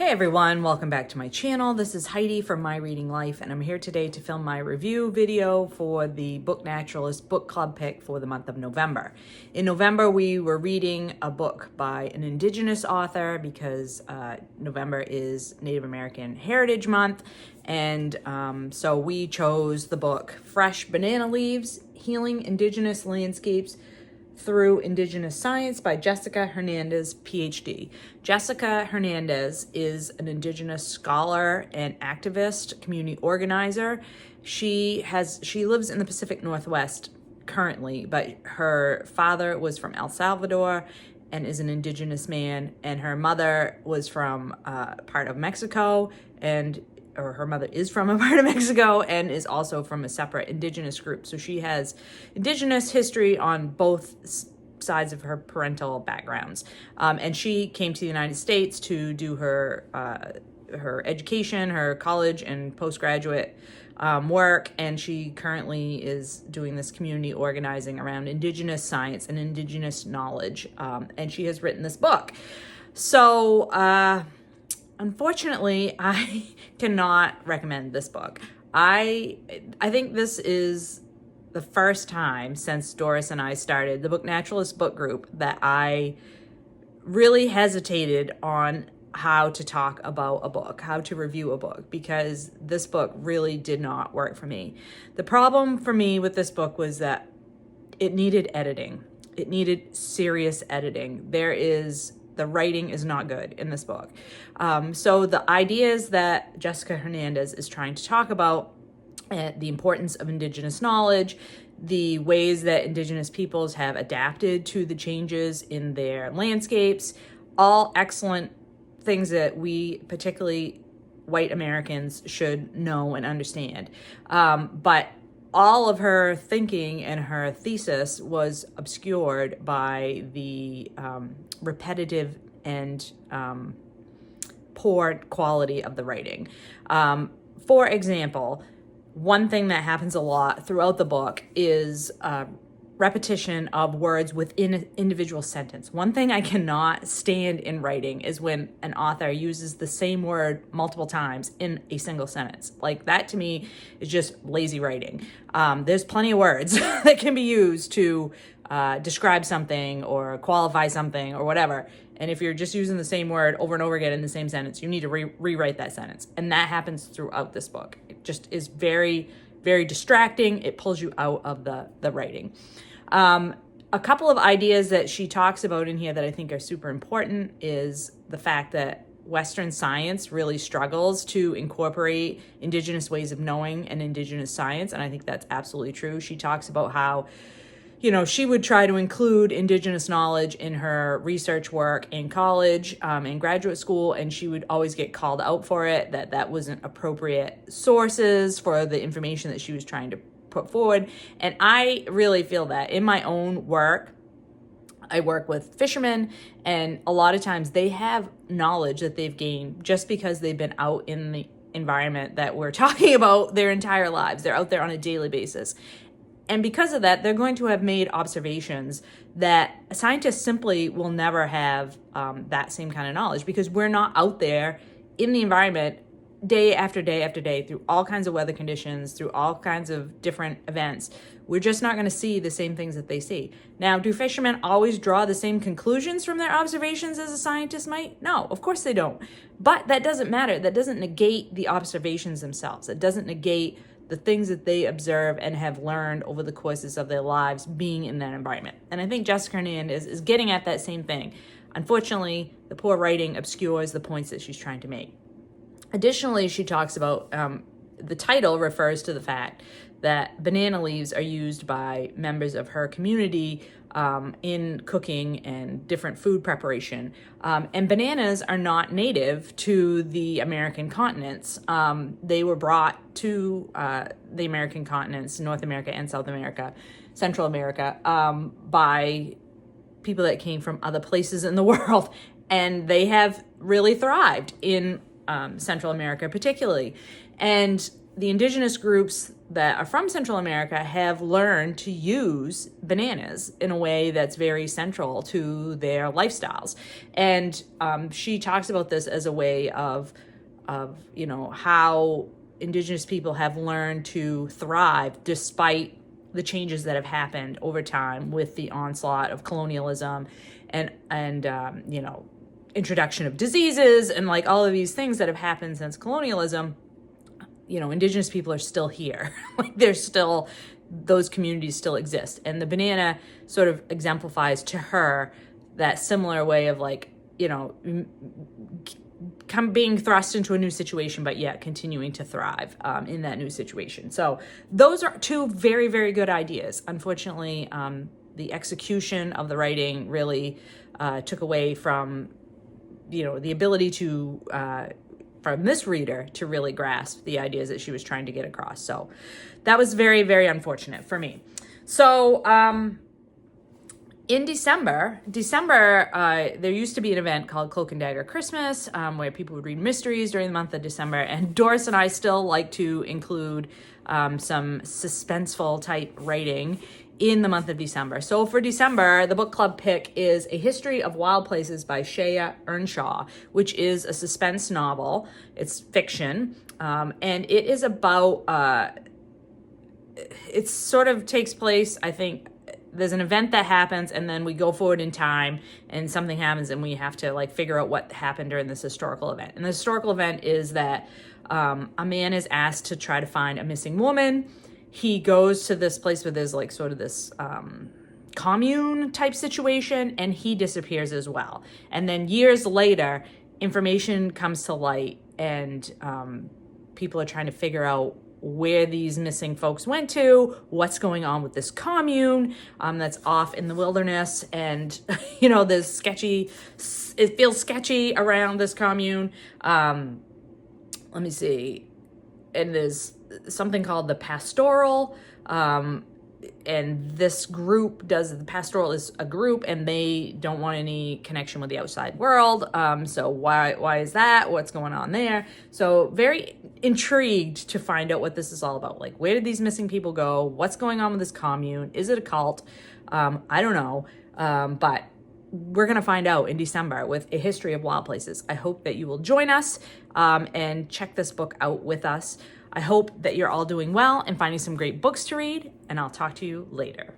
Hey everyone, welcome back to my channel. This is Heidi from My Reading Life, and I'm here today to film my review video for the Book Naturalist book club pick for the month of November. In November, we were reading a book by an Indigenous author because November is Native American Heritage Month, and so we chose the book Fresh Banana Leaves, Healing Indigenous Landscapes Through Indigenous Science by Jessica Hernandez, PhD. Jessica Hernandez is an Indigenous scholar and activist, community organizer. She lives in the Pacific Northwest currently, but her father was from El Salvador and is an Indigenous man, and her mother was from part of Mexico, or her mother is from a part of Mexico and is also from a separate Indigenous group. So she has Indigenous history on both sides of her parental backgrounds. And she came to the United States to do her education, her college and postgraduate work. And she currently is doing this community organizing around Indigenous science and Indigenous knowledge. And she has written this book. So, unfortunately, I cannot recommend this book. I think this is the first time since Doris and I started the Book Naturalist book group that I really hesitated on how to talk about a book, how to review a book, because this book really did not work for me. The problem for me with this book was that it needed editing. It needed serious editing. The writing is not good in this book. So the ideas that Jessica Hernandez is trying to talk about, the importance of Indigenous knowledge, the ways that Indigenous peoples have adapted to the changes in their landscapes, all excellent things that we, particularly white Americans, should know and understand. But all of her thinking and her thesis was obscured by the repetitive and poor quality of the writing. For example, one thing that happens a lot throughout the book is repetition of words within an individual sentence. One thing I cannot stand in writing is when an author uses the same word multiple times in a single sentence. Like, that to me is just lazy writing. There's plenty of words that can be used to describe something or qualify something or whatever. And if you're just using the same word over and over again in the same sentence, you need to rewrite that sentence. And that happens throughout this book. It just is very, very distracting. It pulls you out of the writing. A couple of ideas that she talks about in here that I think are super important is the fact that Western science really struggles to incorporate Indigenous ways of knowing and Indigenous science. And I think that's absolutely true. She talks about how, she would try to include Indigenous knowledge in her research work in college and graduate school, and she would always get called out for it, that wasn't appropriate sources for the information that she was trying to put forward. And I really feel that in my own work. I work with fishermen, and a lot of times they have knowledge that they've gained just because they've been out in the environment that we're talking about their entire lives. They're out there on a daily basis. And because of that, they're going to have made observations that scientists simply will never have that same kind of knowledge, because we're not out there in the environment day after day after day through all kinds of weather conditions, through all kinds of different events. We're just not going to see the same things that they see. Now, do fishermen always draw the same conclusions from their observations as a scientist might? No, of course they don't. But that doesn't matter. That doesn't negate the observations themselves. It doesn't negate the things that they observe and have learned over the courses of their lives being in that environment. And I think Jessica Hernandez is getting at that same thing. Unfortunately, the poor writing obscures the points that she's trying to make. Additionally, she talks about the title refers to the fact that banana leaves are used by members of her community in cooking and different food preparation. And bananas are not native to the American continents. They were brought to the American continents, North America and South America, Central America, by people that came from other places in the world. And they have really thrived in Central America particularly. And the indigenous groups that are from Central America have learned to use bananas in a way that's very central to their lifestyles. And she talks about this as a way of how indigenous people have learned to thrive despite the changes that have happened over time with the onslaught of colonialism and introduction of diseases and like all of these things that have happened since colonialism. Indigenous people are still here. Like those communities still exist. And the banana sort of exemplifies to her that similar way of being thrust into a new situation, but yet continuing to thrive in that new situation. So those are two very, very good ideas. Unfortunately, the execution of the writing really took away from, the ability to, from this reader to really grasp the ideas that she was trying to get across. So that was very, very unfortunate for me. So in December, there used to be an event called Cloak and Dagger Christmas, where people would read mysteries during the month of December. And Doris and I still like to include some suspenseful type writing in the month of December. So for December, the book club pick is A History of Wild Places by Shea Ernshaw, which is a suspense novel. It's fiction. And it is about, it sort of takes place, I think, there's an event that happens and then we go forward in time and something happens and we have to figure out what happened during this historical event. And the historical event is that a man is asked to try to find a missing woman. He goes to this place where there's sort of this commune type situation, and he disappears as well. And then years later, information comes to light, and people are trying to figure out where these missing folks went to, what's going on with this commune that's off in the wilderness. And, there's it feels sketchy around this commune. Let me see. And there's something called the Pastoral, and this group the Pastoral is a group, and they don't want any connection with the outside world. So why is that? What's going on there? So very intrigued to find out what this is all about. Where did these missing people go? What's going on with this commune? Is it a cult? I don't know. But we're going to find out in December with A History of Wild Places. I hope that you will join us and check this book out with us. I hope that you're all doing well and finding some great books to read, and I'll talk to you later.